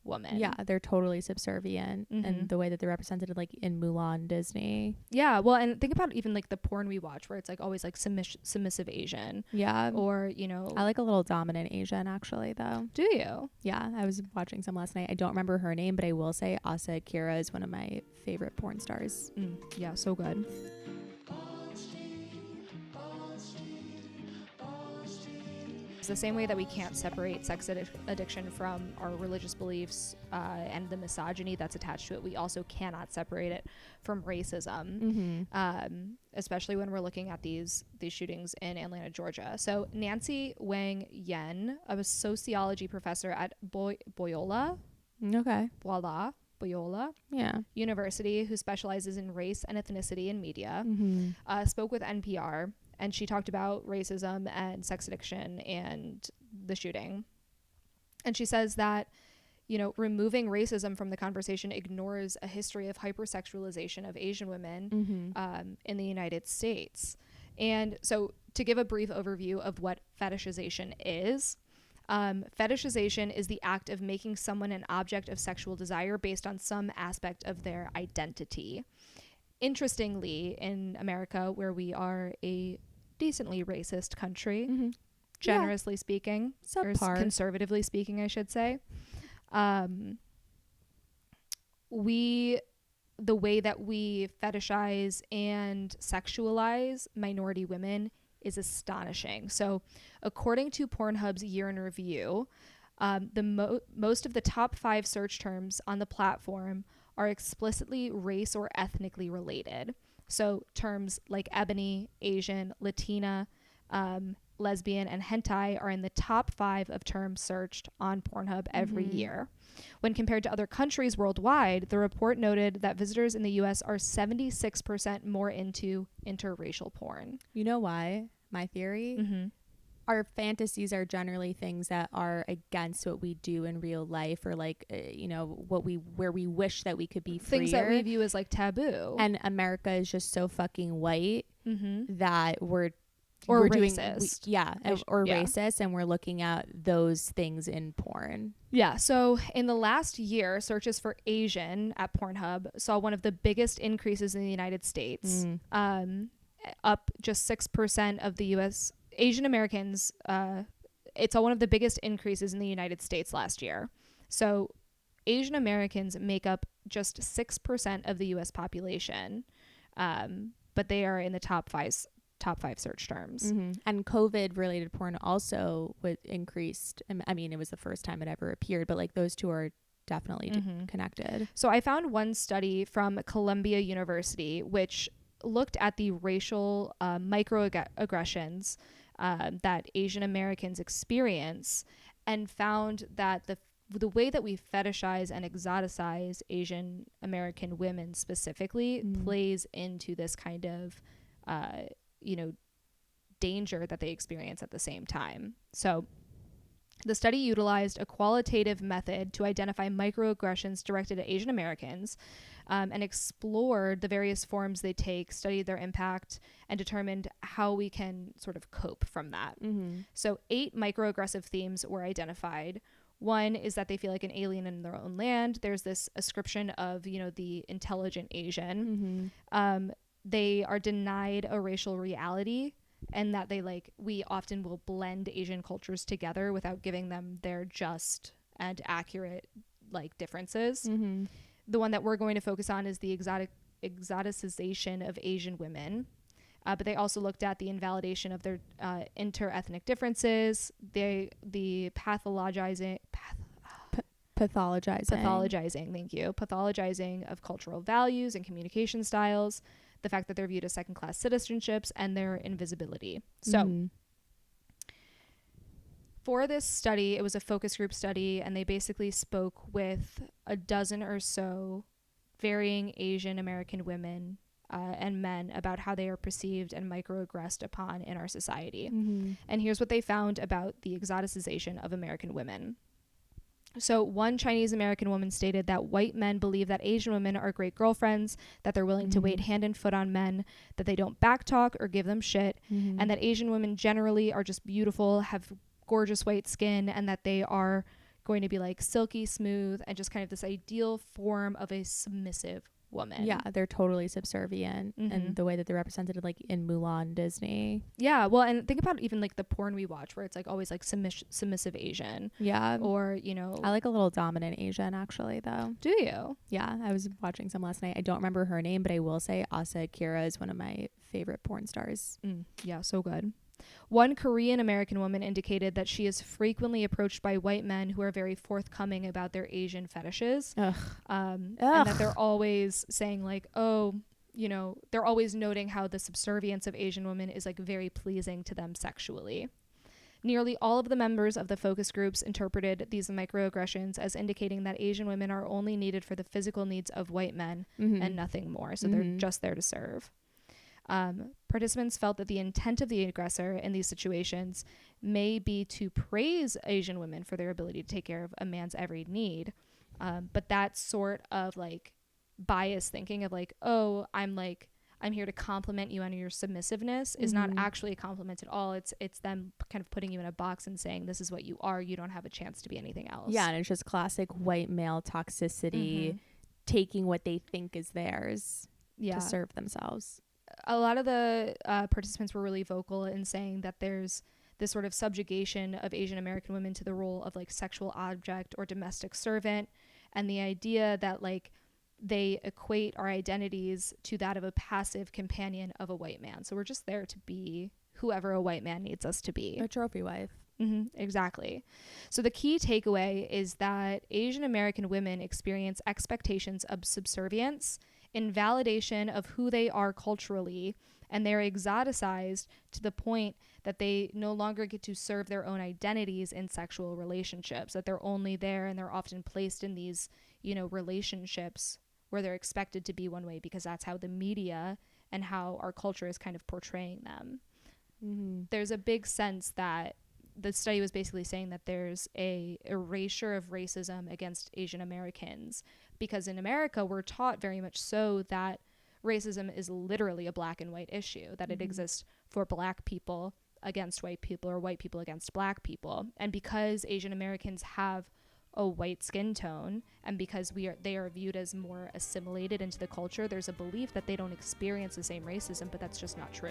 woman. Yeah, they're totally subservient and the way that they're represented like in Mulan Disney. Yeah, well, and think about even like the porn we watch where it's like always like submissive Asian. Yeah. Or, you know, I like a little dominant Asian actually though. Do you? Yeah, I was watching some last night. I don't remember her name, but I will say Asa Akira is one of my favorite porn stars. Yeah, so good. It's the same way that we can't separate sex addiction from our religious beliefs and the misogyny that's attached to it. We also cannot separate it from racism, especially when we're looking at these shootings in Atlanta, Georgia. So Nancy Wang Yen, a sociology professor at Biola University, who specializes in race and ethnicity in media, spoke with NPR. And she talked about racism and sex addiction and the shooting. And she says that, you know, removing racism from the conversation ignores a history of hypersexualization of Asian women in the United States. And so to give a brief overview of what fetishization is, fetishization is the act of making someone an object of sexual desire based on some aspect of their identity. Interestingly, in America, where we are a decently racist country, generously speaking, or conservatively speaking, I should say, the way that we fetishize and sexualize minority women is astonishing. So according to Pornhub's year in review, most of the top 5 search terms on the platform are explicitly race or ethnically related. So terms like ebony, Asian, Latina, lesbian, and hentai are in the top 5 of terms searched on Pornhub every year. When compared to other countries worldwide, the report noted that visitors in the U.S. are 76% more into interracial porn. You know why? My theory? Our fantasies are generally things that are against what we do in real life, or like you know, where we wish that we could be freer. Things that we view as like taboo. And America is just so fucking white that we're racist. Racist, and we're looking at those things in porn. Yeah. So in the last year, searches for Asian at Pornhub saw one of the biggest increases in the United States, up just 6% of the U.S. Asian Americans. It saw one of the biggest increases in the United States last year. So Asian Americans make up just 6% of the U.S. population, but they are in the top five search terms. And COVID related porn also increased. I mean, it was the first time it ever appeared, but like those two are definitely connected. So I found one study from Columbia University which looked at the racial microaggressions that Asian Americans experience, and found that the way that we fetishize and exoticize Asian American women specifically plays into this kind of danger that they experience at the same time. So the study utilized a qualitative method to identify microaggressions directed at Asian Americans, and explored the various forms they take, studied their impact, and determined how we can sort of cope from that. So 8 microaggressive themes were identified. One is that they feel like an alien in their own land. There's this ascription of, the intelligent Asian. They are denied a racial reality, and that we often will blend Asian cultures together without giving them their just and accurate differences. The one that we're going to focus on is the exoticization of Asian women. But they also looked at the invalidation of their inter-ethnic differences, the pathologizing, thank you, pathologizing of cultural values and communication styles, the fact that they're viewed as second-class citizenships, and their invisibility. So for this study, it was a focus group study, and they basically spoke with a dozen or so varying Asian American women and men about how they are perceived and microaggressed upon in our society. And here's what they found about the exoticization of American women. So one Chinese American woman stated that white men believe that Asian women are great girlfriends, that they're willing to wait hand and foot on men, that they don't backtalk or give them shit, and that Asian women generally are just beautiful, have gorgeous white skin, and that they are, going to be like silky smooth and just kind of this ideal form of a submissive woman. Yeah, they're totally subservient and the way that they're represented like in Mulan Disney. Yeah, well, and think about even like the porn we watch where it's like always like submissive Asian. Yeah. Or, you know, I like a little dominant Asian actually though. Do you? Yeah, I was watching some last night. I don't remember her name, but I will say Asa Akira is one of my favorite porn stars. Yeah, so good. One Korean American woman indicated that she is frequently approached by white men who are very forthcoming about their Asian fetishes. And that they're always saying like, oh, you know, they're always noting how the subservience of Asian women is like very pleasing to them sexually. Nearly all of the members of the focus groups interpreted these microaggressions as indicating that Asian women are only needed for the physical needs of white men and nothing more. So they're just there to serve. Participants felt that the intent of the aggressor in these situations may be to praise Asian women for their ability to take care of a man's every need. But that sort of like biased thinking of like, oh, I'm here to compliment you on your submissiveness is not actually a compliment at all. It's them kind of putting you in a box and saying, this is what you are. You don't have a chance to be anything else. Yeah. And it's just classic white male toxicity, taking what they think is theirs to serve themselves. A lot of the participants were really vocal in saying that there's this sort of subjugation of Asian American women to the role of like sexual object or domestic servant, and the idea that like they equate our identities to that of a passive companion of a white man. So we're just there to be whoever a white man needs us to be. A trophy wife. Exactly. So the key takeaway is that Asian American women experience expectations of subservience, invalidation of who they are culturally, and they're exoticized to the point that they no longer get to serve their own identities in sexual relationships, that they're only there and they're often placed in these, you know, relationships where they're expected to be one way because that's how the media and how our culture is kind of portraying them. There's a big sense that the study was basically saying that there's a erasure of racism against Asian Americans, because in America we're taught very much so that racism is literally a black and white issue, that it exists for black people against white people or white people against black people. And because Asian Americans have a white skin tone, and because they are viewed as more assimilated into the culture, there's a belief that they don't experience the same racism, but that's just not true.